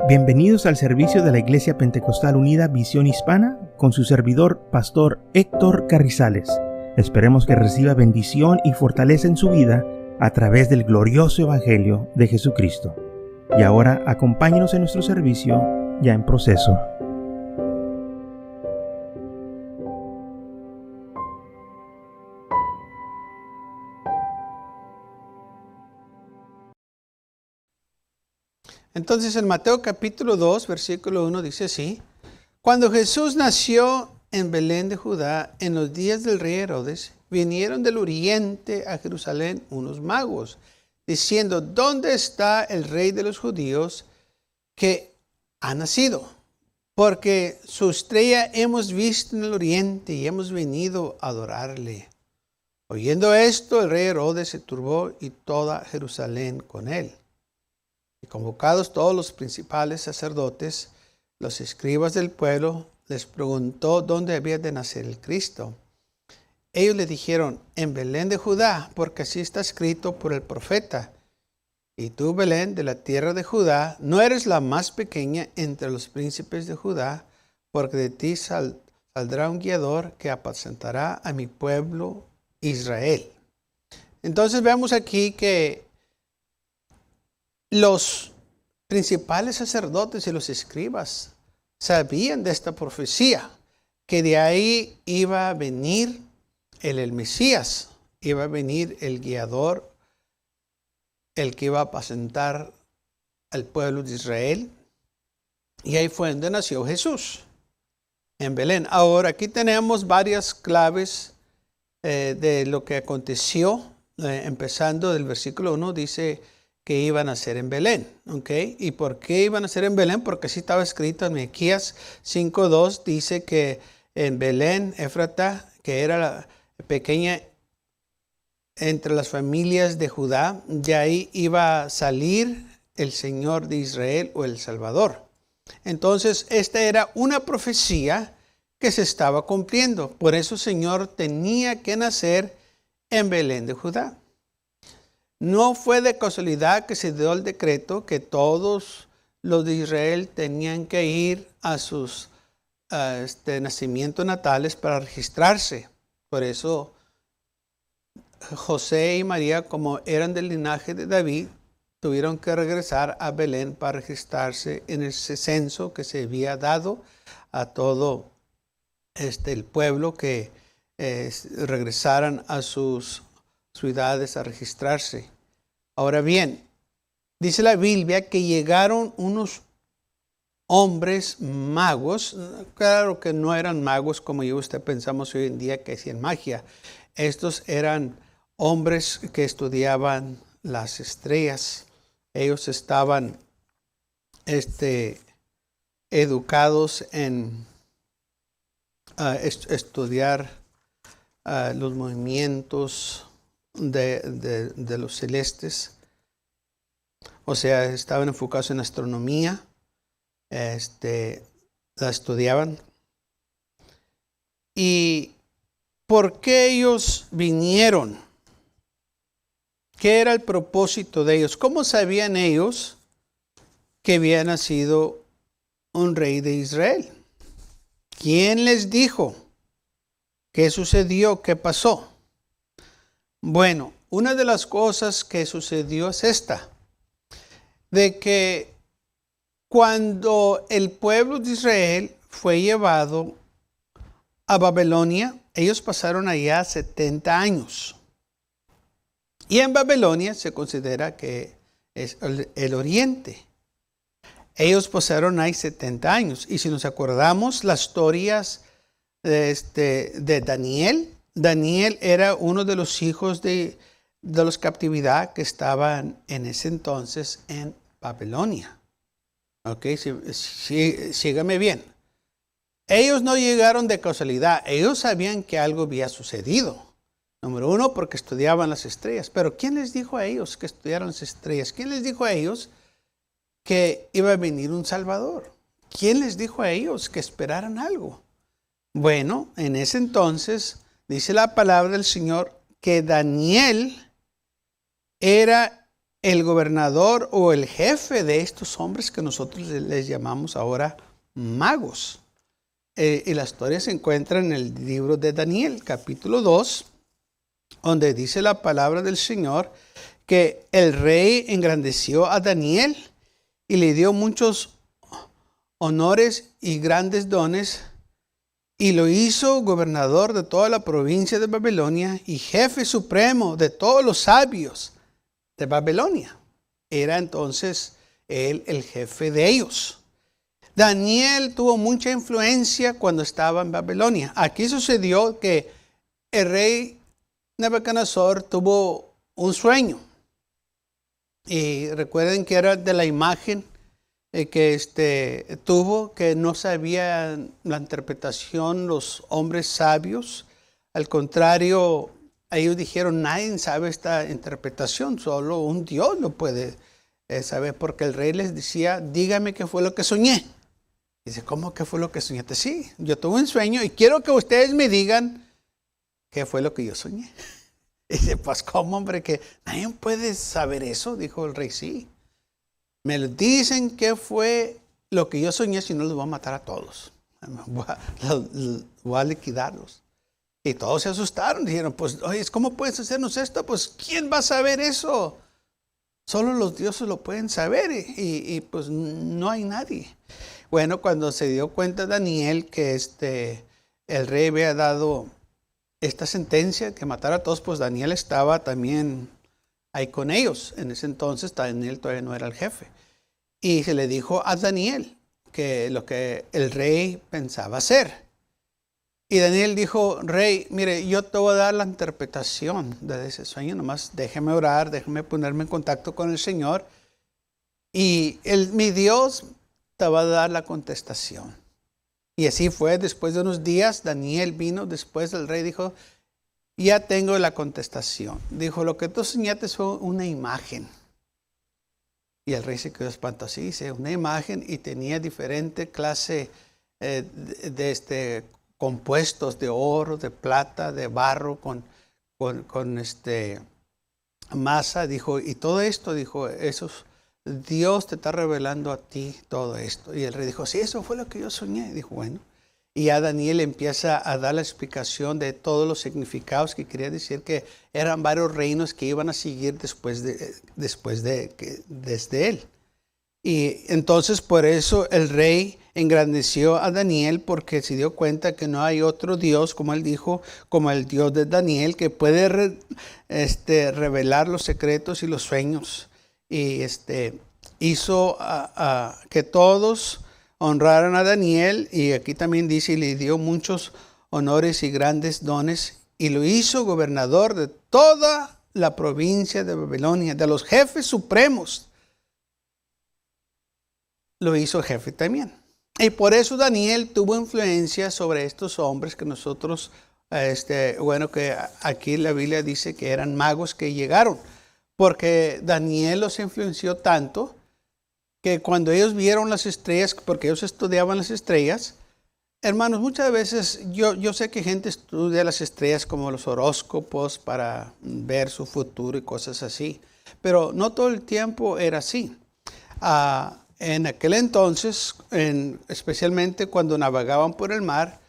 Bienvenidos al servicio de la Iglesia Pentecostal Unida Visión Hispana con su servidor, Pastor Héctor Carrizales. Esperemos que reciba bendición y fortaleza en su vida a través del glorioso Evangelio de Jesucristo. Y ahora acompáñenos en nuestro servicio ya en proceso. Entonces en Mateo capítulo 2, versículo 1 dice así: Cuando Jesús nació en Belén de Judá, en los días del rey Herodes, vinieron del oriente a Jerusalén unos magos, diciendo: ¿Dónde está el rey de los judíos que ha nacido? Porque su estrella hemos visto en el oriente y hemos venido a adorarle. Oyendo esto, el rey Herodes se turbó y toda Jerusalén con él. Y convocados todos los principales sacerdotes, los escribas del pueblo, les preguntó dónde había de nacer el Cristo. Ellos le dijeron: en Belén de Judá, porque así está escrito por el profeta. Y tú, Belén, de la tierra de Judá, no eres la más pequeña entre los príncipes de Judá, porque de ti saldrá un guiador que apacentará a mi pueblo Israel. Entonces vemos aquí que los principales sacerdotes y los escribas sabían de esta profecía, que de ahí iba a venir el Mesías, iba a venir el guiador, el que iba a apacentar al pueblo de Israel. Y ahí fue donde nació Jesús, en Belén. Ahora aquí tenemos varias claves de lo que aconteció. Empezando del versículo 1 dice que iban a nacer en Belén, ¿ok? ¿Y por qué iban a nacer en Belén? Porque así estaba escrito en Miqueas 5:2, dice que en Belén, Éfrata, que era la pequeña entre las familias de Judá, de ahí iba a salir el Señor de Israel o el Salvador. Entonces, esta era una profecía que se estaba cumpliendo. Por eso el Señor tenía que nacer en Belén de Judá. No fue de casualidad que se dio el decreto que todos los de Israel tenían que ir a sus nacimientos natales para registrarse. Por eso José y María, como eran del linaje de David, tuvieron que regresar a Belén para registrarse en ese censo que se había dado a todo el pueblo, que regresaran a sus ciudades a registrarse. Ahora bien, dice la Biblia que llegaron unos hombres magos. Claro que no eran magos como yo y usted pensamos hoy en día que hacían magia. Estos eran hombres que estudiaban las estrellas. Ellos estaban educados en estudiar los movimientos de los celestes. O sea, estaban enfocados en astronomía, la estudiaban. ¿Y por qué ellos vinieron? ¿Qué era el propósito de ellos? ¿Cómo sabían ellos que había nacido un rey de Israel? ¿Quién les dijo? ¿Qué sucedió? ¿Qué pasó? Bueno, una de las cosas que sucedió es esta, de que cuando el pueblo de Israel fue llevado a Babilonia, ellos pasaron allá 70 años. Y en Babilonia se considera que es el oriente. Ellos pasaron ahí 70 años. Y si nos acordamos las historias de Daniel, Daniel era uno de los hijos de los captividad que estaban en ese entonces en Babilonia. Ok, sígame bien. Ellos no llegaron de casualidad. Ellos sabían que algo había sucedido. Número uno, porque estudiaban las estrellas. Pero ¿quién les dijo a ellos que estudiaran las estrellas? ¿Quién les dijo a ellos que iba a venir un Salvador? ¿Quién les dijo a ellos que esperaran algo? Bueno, en ese entonces dice la palabra del Señor que Daniel era el gobernador o el jefe de estos hombres que nosotros les llamamos ahora magos. Y la historia se encuentra en el libro de Daniel, capítulo 2, donde dice la palabra del Señor que el rey engrandeció a Daniel y le dio muchos honores y grandes dones, y lo hizo gobernador de toda la provincia de Babilonia y jefe supremo de todos los sabios de Babilonia. Era entonces él el jefe de ellos. Daniel tuvo mucha influencia cuando estaba en Babilonia. Aquí sucedió que el rey Nabucodonosor tuvo un sueño. Y recuerden que era de la imagen que tuvo, que no sabían la interpretación los hombres sabios. Al contrario, ellos dijeron, nadie sabe esta interpretación, solo un Dios lo puede saber, porque el rey les decía, dígame qué fue lo que soñé. Dice, ¿cómo que fue lo que soñaste? Sí, yo tuve un sueño y quiero que ustedes me digan qué fue lo que yo soñé. Dice, pues, ¿cómo, hombre? Que nadie puede saber eso, dijo el rey. Sí. Me lo dicen qué fue lo que yo soñé, si no los voy a matar a todos. Voy a liquidarlos. Y todos se asustaron. Dijeron, pues, oye, ¿cómo puedes hacernos esto? Pues, ¿quién va a saber eso? Solo los dioses lo pueden saber y pues no hay nadie. Bueno, cuando se dio cuenta Daniel que el rey había dado esta sentencia que matara a todos, pues Daniel estaba también ahí con ellos. En ese entonces Daniel todavía no era el jefe. Y se le dijo a Daniel que lo que el rey pensaba hacer. Y Daniel dijo, rey, mire, yo te voy a dar la interpretación de ese sueño, nomás déjeme orar, déjeme ponerme en contacto con el Señor. Y mi Dios te va a dar la contestación. Y así fue. Después de unos días, Daniel vino después del rey, dijo, ya tengo la contestación. Dijo, lo que tú soñaste fue una imagen. Y el rey se quedó espantado. Sí, dice, una imagen, y tenía diferente clase de compuestos de oro, de plata, de barro, con masa. Dijo, y todo esto, dijo, Dios te está revelando a ti todo esto. Y el rey dijo, sí, eso fue lo que yo soñé. Dijo, bueno. Y ya Daniel empieza a dar la explicación de todos los significados, que quería decir que eran varios reinos que iban a seguir desde él. Y entonces por eso el rey engrandeció a Daniel, porque se dio cuenta que no hay otro Dios, como él dijo, como el Dios de Daniel, que puede revelar los secretos y los sueños. Y hizo que todos honraran a Daniel, y aquí también dice, y le dio muchos honores y grandes dones, y lo hizo gobernador de toda la provincia de Babilonia, de los jefes supremos. Lo hizo jefe también. Y por eso Daniel tuvo influencia sobre estos hombres que nosotros, que aquí la Biblia dice que eran magos que llegaron. Porque Daniel los influenció tanto que cuando ellos vieron las estrellas, porque ellos estudiaban las estrellas, hermanos, muchas veces yo sé que gente estudia las estrellas como los horóscopos para ver su futuro y cosas así, pero no todo el tiempo era así. En aquel entonces, especialmente cuando navegaban por el mar,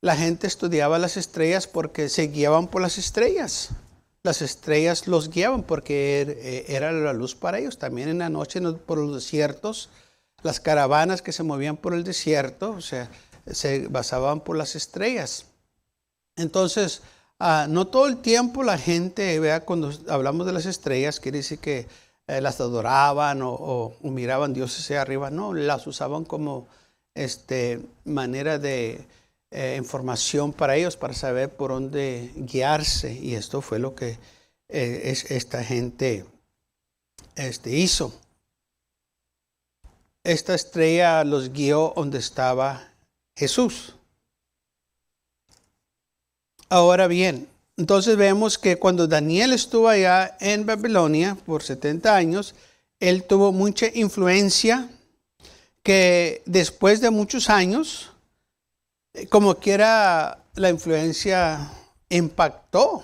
la gente estudiaba las estrellas porque se guiaban por las estrellas. Las estrellas los guiaban porque era la luz para ellos. También en la noche por los desiertos, las caravanas que se movían por el desierto, o sea, se basaban por las estrellas. Entonces, no todo el tiempo la gente, cuando hablamos de las estrellas, quiere decir que las adoraban o miraban dioses hacia arriba. No, las usaban como manera de información para ellos, para saber por dónde guiarse. Y esto fue lo que esta gente hizo. Esta estrella los guió donde estaba Jesús. Ahora bien, entonces vemos que cuando Daniel estuvo allá en Babilonia por 70 años, él tuvo mucha influencia, que después de muchos años, como quiera, la influencia impactó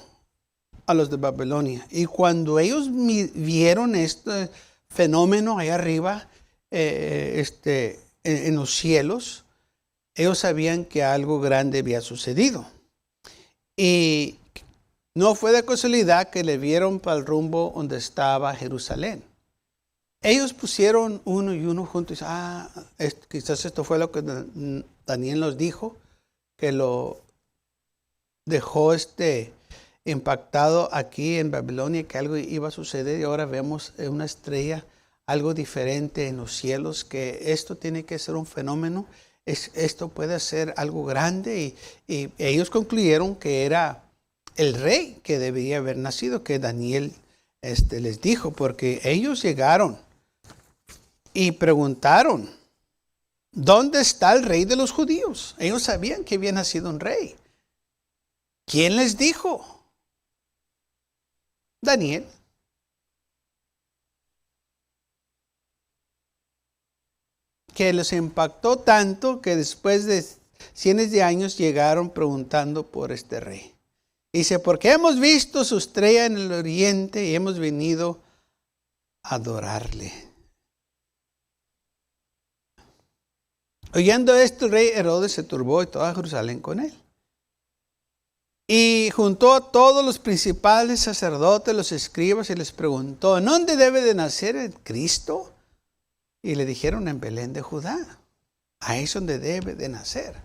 a los de Babilonia. Y cuando ellos vieron este fenómeno allá arriba, en los cielos, ellos sabían que algo grande había sucedido. Y no fue de casualidad que le vieron para el rumbo donde estaba Jerusalén. Ellos pusieron uno y uno juntos. Quizás esto fue lo que Daniel nos dijo, que lo dejó impactado aquí en Babilonia, que algo iba a suceder, y ahora vemos una estrella, algo diferente en los cielos, que esto tiene que ser un fenómeno, esto puede ser algo grande, y ellos concluyeron que era el rey que debería haber nacido, que Daniel les dijo, porque ellos llegaron y preguntaron, ¿dónde está el rey de los judíos? Ellos sabían que había nacido un rey. ¿Quién les dijo? Daniel. Que les impactó tanto que después de cientos de años llegaron preguntando por este rey. Dice, porque hemos visto su estrella en el oriente y hemos venido a adorarle. Oyendo esto, el rey Herodes se turbó y toda Jerusalén con él. Y juntó a todos los principales sacerdotes, los escribas, y les preguntó, ¿en dónde debe de nacer el Cristo? Y le dijeron, en Belén de Judá. Ahí es donde debe de nacer.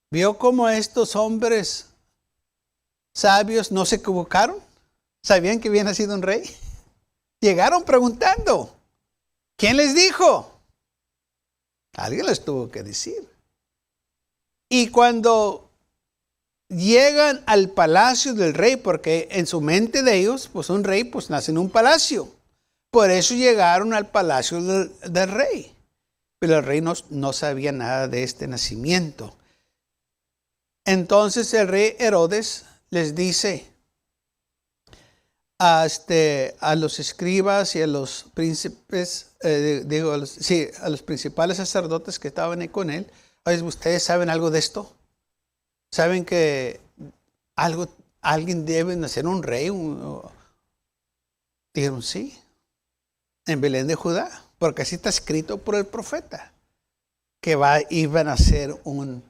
¿Vio cómo estos hombres sabios no se equivocaron? ¿Sabían que había nacido un rey? Llegaron preguntando. ¿Quién les dijo? Alguien les tuvo que decir. Y cuando llegan al palacio del rey, porque en su mente de ellos, pues un rey pues nace en un palacio. Por eso llegaron al palacio del rey. Pero el rey no sabía nada de este nacimiento. Entonces el rey Herodes les dice a los escribas y a los príncipes, a los principales sacerdotes que estaban ahí con él, oye, ¿ustedes saben algo de esto? ¿Saben que alguien debe nacer un rey? Dijeron, sí, en Belén de Judá, porque así está escrito por el profeta, que iban a ser un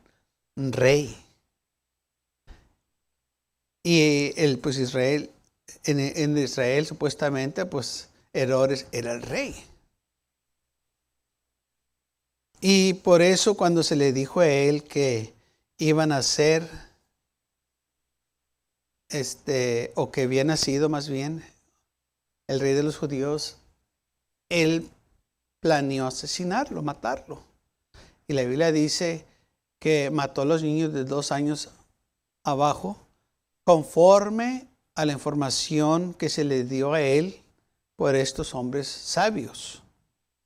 rey. Y pues Israel, en Israel supuestamente, pues Herodes era el rey. Y por eso cuando se le dijo a él que iban a ser, o que había nacido más bien, el rey de los judíos, él planeó asesinarlo, matarlo. Y la Biblia dice que mató a los niños de 2 años abajo, conforme a la información que se le dio a él por estos hombres sabios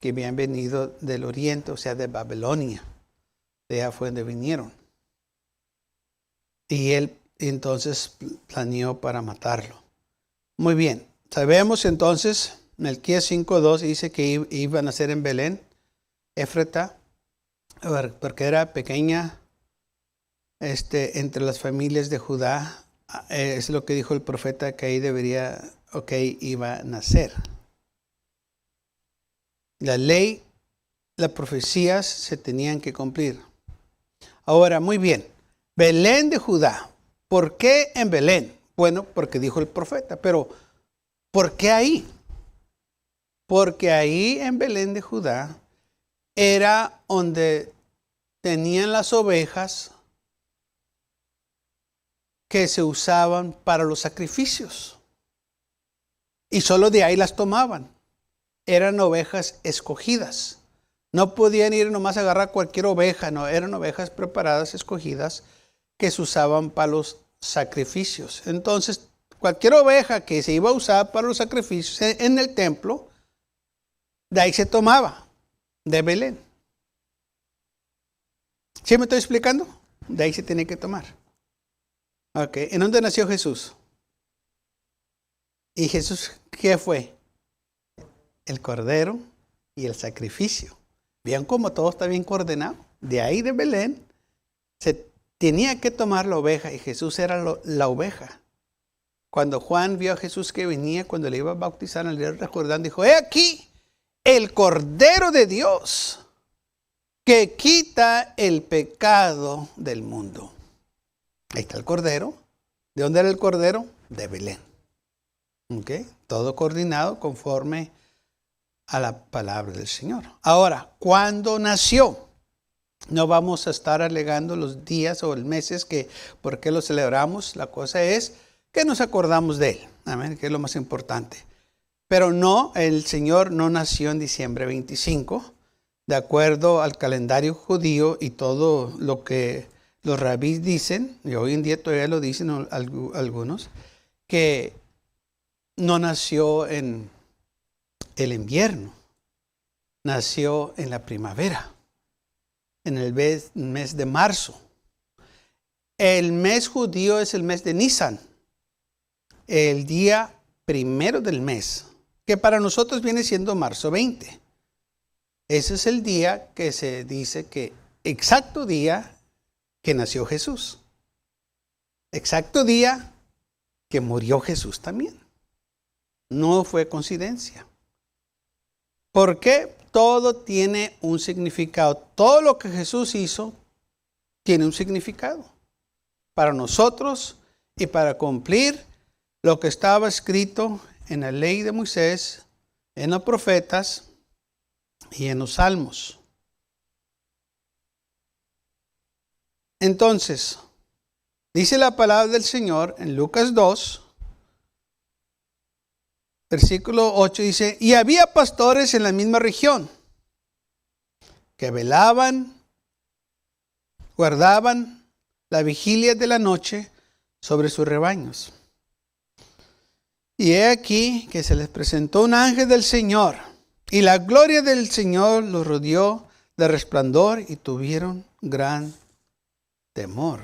que habían venido del oriente, o sea, de Babilonia. De allá fue donde vinieron. Y él entonces planeó para matarlo. Muy bien, sabemos entonces, Melquías 5:2 dice que iban a ser en Belén, Éfrata, porque era pequeña entre las familias de Judá. Es lo que dijo el profeta, que ahí iba a nacer. La ley, las profecías se tenían que cumplir. Ahora, muy bien, Belén de Judá. ¿Por qué en Belén? Bueno, porque dijo el profeta, pero ¿por qué ahí? Porque ahí en Belén de Judá era donde tenían las ovejas que se usaban para los sacrificios. Y solo de ahí las tomaban. Eran ovejas escogidas. No podían ir nomás a agarrar cualquier oveja, no, eran ovejas preparadas, escogidas, que se usaban para los sacrificios. Entonces, cualquier oveja que se iba a usar para los sacrificios en el templo, de ahí se tomaba, de Belén. ¿Sí me estoy explicando? De ahí se tiene que tomar. Ok, ¿en dónde nació Jesús? ¿Y Jesús qué fue? El cordero y el sacrificio. ¿Vean cómo todo está bien coordinado? De ahí de Belén se tenía que tomar la oveja, y Jesús era la oveja. Cuando Juan vio a Jesús que venía, cuando le iba a bautizar en el río Jordán, dijo, he aquí el Cordero de Dios que quita el pecado del mundo. Ahí está el Cordero. ¿De dónde era el Cordero? De Belén. ¿Okay? Todo coordinado conforme a la palabra del Señor. Ahora, ¿cuándo nació? No vamos a estar alegando los días o los meses que por qué lo celebramos. La cosa es que nos acordamos de Él. Amén, que es lo más importante. Pero no, el Señor no nació en diciembre 25, de acuerdo al calendario judío y todo lo que los rabís dicen, y hoy en día todavía lo dicen algunos, que no nació en el invierno, nació en la primavera, en el mes de marzo. El mes judío es el mes de Nisan, el día primero del mes, que para nosotros viene siendo marzo 20. Ese es el día que se dice que, exacto día que nació Jesús. Exacto día que murió Jesús también. No fue coincidencia. Porque todo tiene un significado. Todo lo que Jesús hizo tiene un significado. Para nosotros y para cumplir lo que estaba escrito en la ley de Moisés, en los profetas y en los salmos. Entonces, dice la palabra del Señor en Lucas 2, versículo 8, dice, y había pastores en la misma región que velaban, guardaban la vigilia de la noche sobre sus rebaños. Y he aquí que se les presentó un ángel del Señor, y la gloria del Señor los rodeó de resplandor y tuvieron gran temor.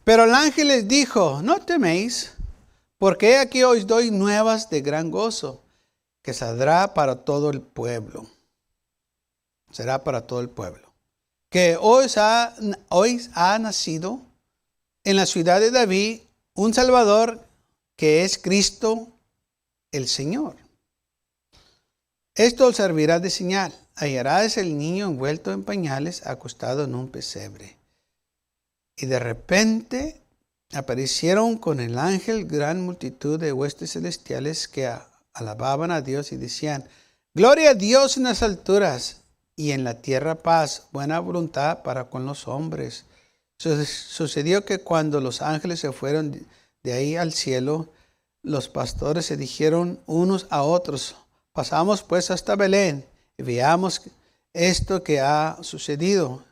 Pero el ángel les dijo, no teméis, porque he aquí os doy nuevas de gran gozo, que saldrá para todo el pueblo. Será para todo el pueblo. Que hoy ha nacido en la ciudad de David un Salvador que es Cristo el Señor. Esto os servirá de señal. Hallarás el niño envuelto en pañales, acostado en un pesebre. Y de repente aparecieron con el ángel gran multitud de huestes celestiales que alababan a Dios y decían, gloria a Dios en las alturas y en la tierra paz, buena voluntad para con los hombres. Sucedió que cuando los ángeles se fueron de ahí al cielo, los pastores se dijeron unos a otros, pasamos pues hasta Belén y veamos esto que ha sucedido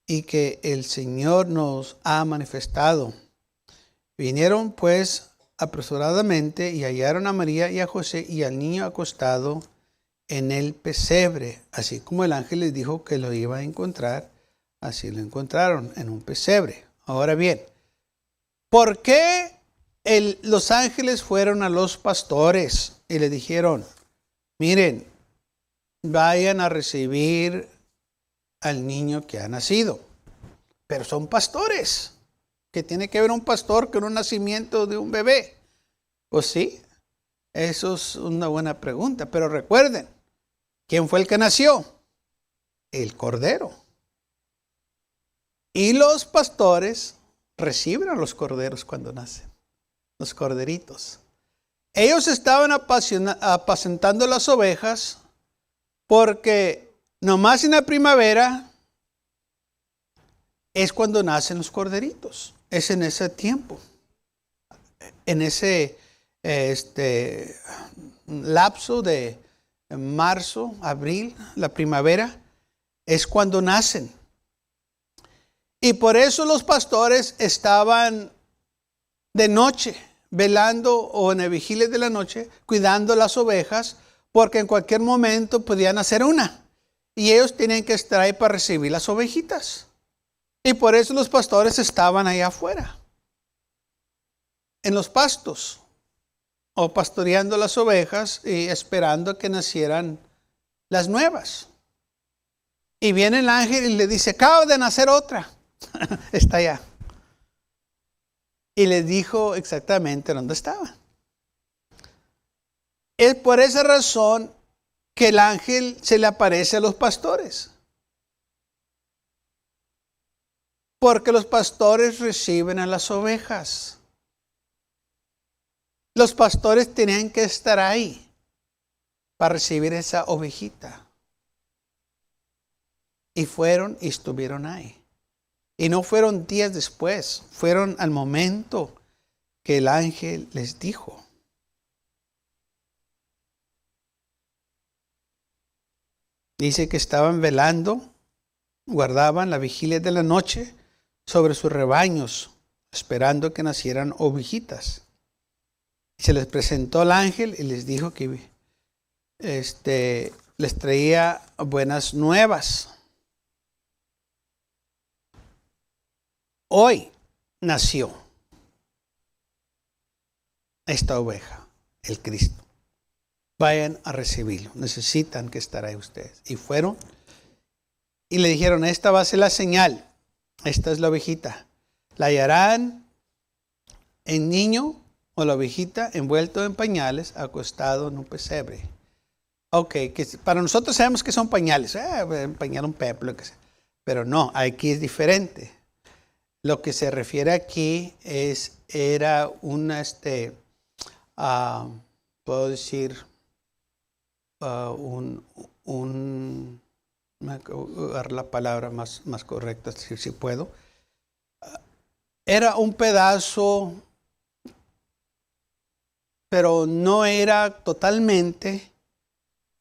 y que el Señor nos ha manifestado. Vinieron pues apresuradamente y hallaron a María y a José y al niño acostado en el pesebre, así como el ángel les dijo que lo iba a encontrar, así lo encontraron en un pesebre. Ahora bien, ¿por qué los ángeles fueron a los pastores y le dijeron, miren, vayan a recibir al niño que ha nacido? Pero son pastores. ¿Qué tiene que ver un pastor con un nacimiento de un bebé? Pues sí, eso es una buena pregunta. Pero recuerden, ¿quién fue el que nació? El Cordero. Y los pastores reciben a los corderos cuando nacen. Los corderitos. Ellos estaban apacentando las ovejas porque nomás en la primavera es cuando nacen los corderitos. Es en ese tiempo. En ese lapso de marzo, abril, la primavera, es cuando nacen. Y por eso los pastores estaban de noche, velando o en la vigilia de la noche, cuidando las ovejas, porque en cualquier momento podían hacer una. Y ellos tenían que estar ahí para recibir las ovejitas. Y por eso los pastores estaban ahí afuera, en los pastos, o pastoreando las ovejas y esperando que nacieran las nuevas. Y viene el ángel y le dice, acaba de nacer otra. Está allá. y les dijo exactamente dónde estaban. Es por esa razón que el ángel se le aparece a los pastores. Porque los pastores reciben a las ovejas. Los pastores tenían que estar ahí para recibir esa ovejita. Y fueron y estuvieron ahí. Y no fueron días después, fueron al momento que el ángel les dijo. Dice que estaban velando, guardaban la vigilia de la noche sobre sus rebaños, esperando que nacieran ovejitas. Se les presentó el ángel y les dijo que les traía buenas nuevas. Hoy nació esta oveja, el Cristo. Vayan a recibirlo, necesitan que estar ahí ustedes. Y fueron y le dijeron, esta va a ser la señal, esta es la ovejita. La hallarán en niño o la ovejita envuelto en pañales, acostado en un pesebre. Ok, que para nosotros sabemos que son pañales, pañal un pepe, lo que sea. Pero no, aquí es diferente. Lo que se refiere aquí era una, puedo decir, la palabra más correcta, si puedo. Era un pedazo, pero no era totalmente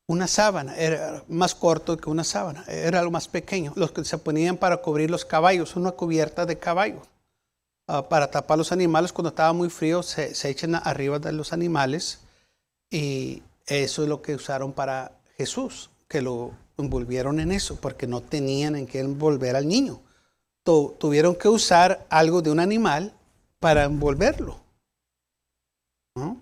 una sábana, era más corto que una sábana, era algo más pequeño, los que se ponían para cubrir los caballos, una cubierta de caballo, para tapar los animales. Cuando estaba muy frío se echan arriba de los animales, y eso es lo que usaron para Jesús, que lo envolvieron en eso, porque no tenían en qué envolver al niño. Tuvieron que usar algo de un animal para envolverlo, ¿no?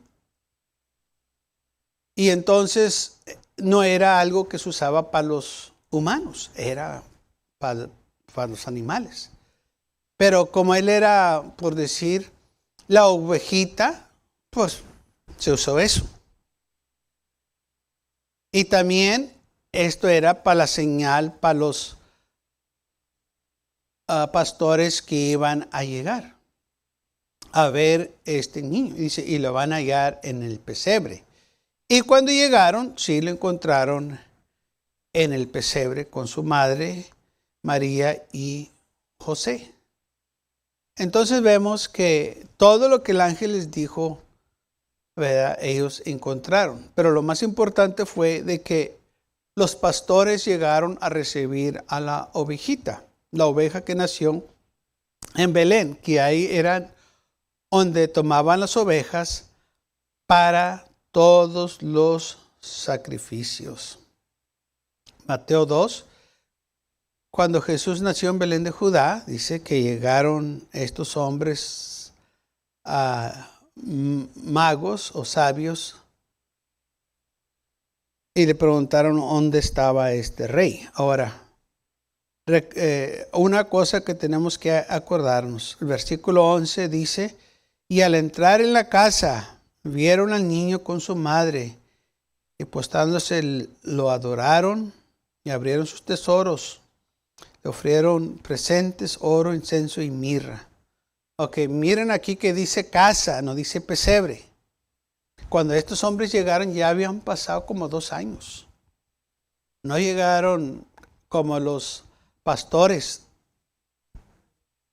Y entonces no era algo que se usaba para los humanos, era para los animales. Pero como él era, por decir, la ovejita, pues se usó eso. Y también esto era para la señal para los pastores que iban a llegar a ver este niño. Dice, y lo van a hallar en el pesebre. Y cuando llegaron, sí lo encontraron en el pesebre con su madre, María y José. Entonces vemos que todo lo que el ángel les dijo, ¿verdad?, ellos encontraron. Pero lo más importante fue de que los pastores llegaron a recibir a la ovejita, la oveja que nació en Belén, que ahí eran donde tomaban las ovejas para todos los sacrificios. Mateo 2, cuando Jesús nació en Belén de Judá, dice que llegaron estos hombres magos o sabios y le preguntaron dónde estaba este rey. Ahora, una cosa que tenemos que acordarnos, el versículo 11 dice, y al entrar en la casa, vieron al niño con su madre, y postándose lo adoraron y abrieron sus tesoros. Le ofrecieron presentes, oro, incienso y mirra. Ok, miren aquí que dice casa, no dice pesebre. Cuando estos hombres llegaron ya habían pasado como 2 años. No llegaron como los pastores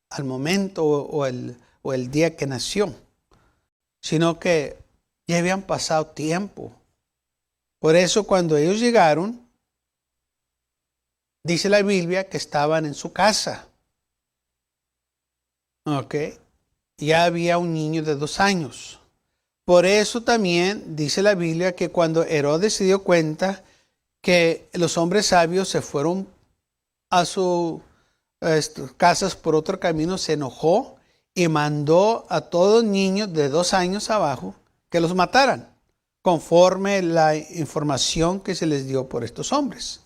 al momento o el día que nació, sino que ya habían pasado tiempo. Por eso cuando ellos llegaron, dice la Biblia que estaban en su casa. Ok, ya había un niño de 2 años. Por eso también dice la Biblia que cuando Herodes se dio cuenta que los hombres sabios se fueron a sus casas por otro camino, se enojó y mandó a todos niños de 2 años abajo que los mataran, conforme la información que se les dio por estos hombres.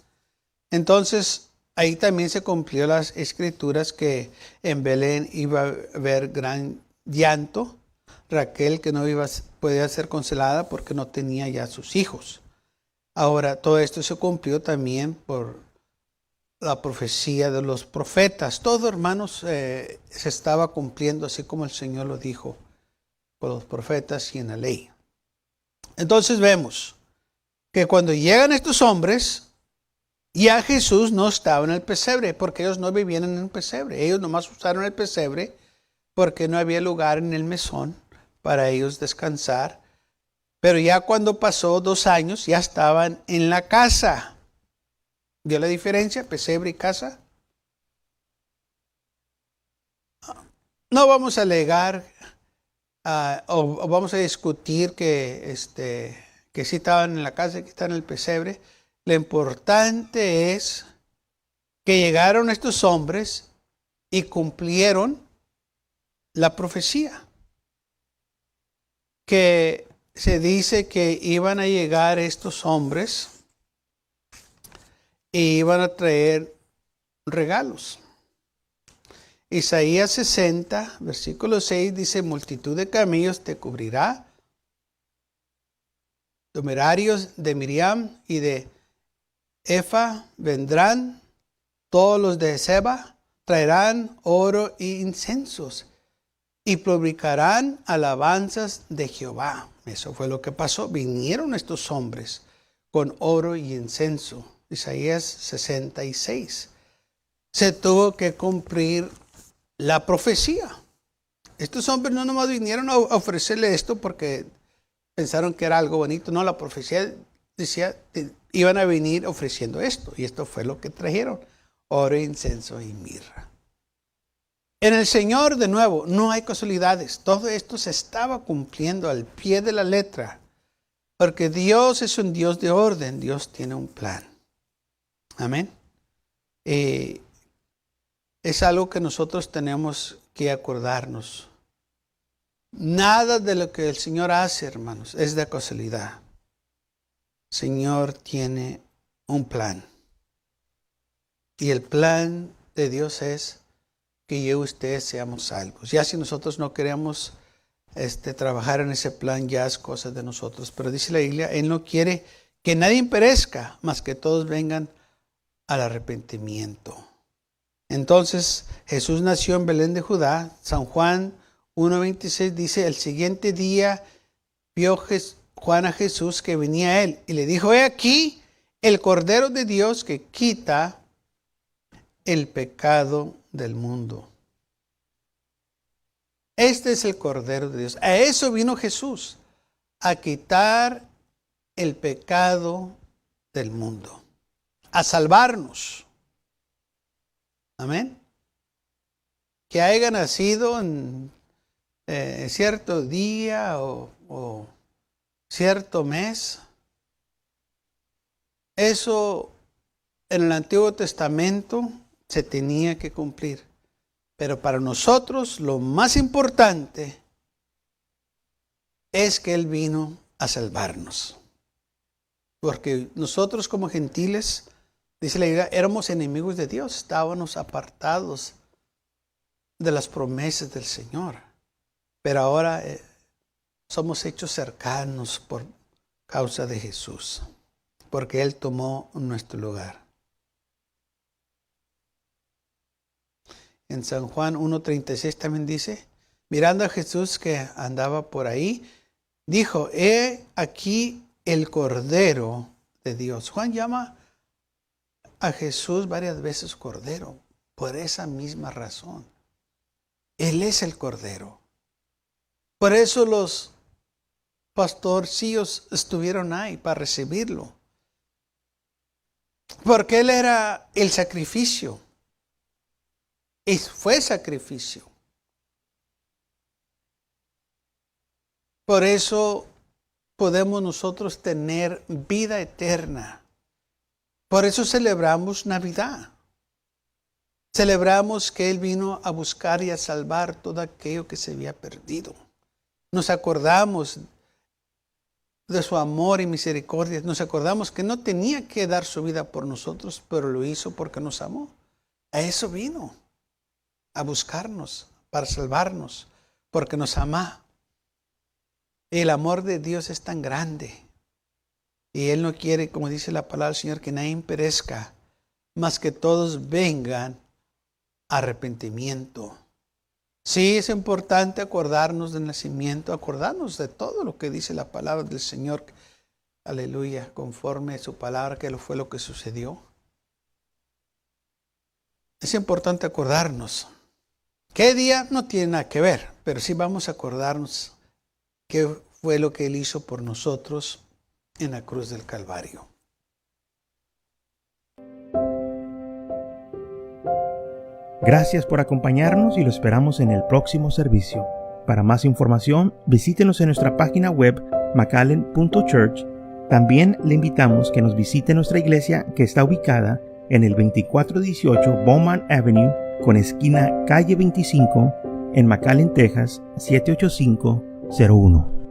Entonces, ahí también se cumplió las escrituras que en Belén iba a haber gran llanto. Raquel, que no podía ser consolada porque no tenía ya sus hijos. Ahora, todo esto se cumplió también por la profecía de los profetas. Todo, hermanos, se estaba cumpliendo así como el Señor lo dijo por los profetas y en la ley. Entonces vemos que cuando llegan estos hombres, ya Jesús no estaba en el pesebre, porque ellos no vivían en un pesebre. Ellos nomás usaron el pesebre porque no había lugar en el mesón para ellos descansar. Pero ya cuando pasó 2 años, ya estaban en la casa. ¿Vio la diferencia? Pesebre y casa. No vamos a alegar o vamos a discutir que sí estaban en la casa y que estaban en el pesebre. Lo importante es que llegaron estos hombres y cumplieron la profecía. Que se dice que iban a llegar estos hombres y iban a traer regalos. Isaías 60, versículo 6 dice: multitud de camellos te cubrirá, numerarios de Miriam y de Efa vendrán, todos los de Seba traerán oro e incensos y publicarán alabanzas de Jehová. Eso fue lo que pasó. Vinieron estos hombres con oro y incienso. Isaías 66. Se tuvo que cumplir la profecía. Estos hombres no nomás vinieron a ofrecerle esto porque pensaron que era algo bonito. No, la profecía decía que iban a venir ofreciendo esto. Y esto fue lo que trajeron: oro, incienso y mirra. En el Señor, de nuevo, no hay casualidades. Todo esto se estaba cumpliendo al pie de la letra. Porque Dios es un Dios de orden. Dios tiene un plan. Amén. Es algo que nosotros tenemos que acordarnos. Nada de lo que el Señor hace, hermanos, es de casualidad. El Señor tiene un plan. Y el plan de Dios es que yo y ustedes seamos salvos. Ya si nosotros no queremos trabajar en ese plan, ya es cosa de nosotros. Pero dice la Biblia, Él no quiere que nadie perezca, mas que todos vengan al arrepentimiento. Entonces, Jesús nació en Belén de Judá. San Juan 1:26 dice: el siguiente día vio Juan a Jesús que venía a él y le dijo: he aquí el Cordero de Dios que quita el pecado del mundo. Este es el Cordero de Dios. A eso vino Jesús, a quitar el pecado del mundo, a salvarnos. Amén. Que haya nacido en cierto día o cierto mes, eso en el Antiguo Testamento se tenía que cumplir. Pero para nosotros lo más importante es que Él vino a salvarnos. Porque nosotros como gentiles, dice la Biblia, éramos enemigos de Dios, estábamos apartados de las promesas del Señor. Pero ahora somos hechos cercanos por causa de Jesús, porque Él tomó nuestro lugar. En San Juan 1:36 también dice, mirando a Jesús que andaba por ahí, dijo: he aquí el Cordero de Dios. Juan llama a Jesús varias veces Cordero, por esa misma razón. Él es el Cordero. Por eso los pastorcillos estuvieron ahí para recibirlo. Porque Él era el sacrificio. Y fue sacrificio. Por eso podemos nosotros tener vida eterna. Por eso celebramos Navidad. Celebramos que Él vino a buscar y a salvar todo aquello que se había perdido. Nos acordamos de su amor y misericordia. Nos acordamos que no tenía que dar su vida por nosotros, pero lo hizo porque nos amó. A eso vino, a buscarnos, para salvarnos. porque nos ama. El amor de Dios es tan grande. Y Él no quiere, como dice la palabra del Señor, que nadie perezca, mas que todos vengan a arrepentimiento. Sí, es importante acordarnos del nacimiento, acordarnos de todo lo que dice la palabra del Señor. Aleluya, conforme a su palabra, que fue lo que sucedió. Es importante acordarnos. ¿Qué día? No tiene nada que ver, pero sí vamos a acordarnos qué fue lo que Él hizo por nosotros en la cruz del Calvario. Gracias por acompañarnos y lo esperamos en el próximo servicio. Para más información, visítenos en nuestra página web mcallen.church. También le invitamos que nos visite nuestra iglesia que está ubicada en el 2418 Bowman Avenue con esquina calle 25 en McAllen, Texas 78501.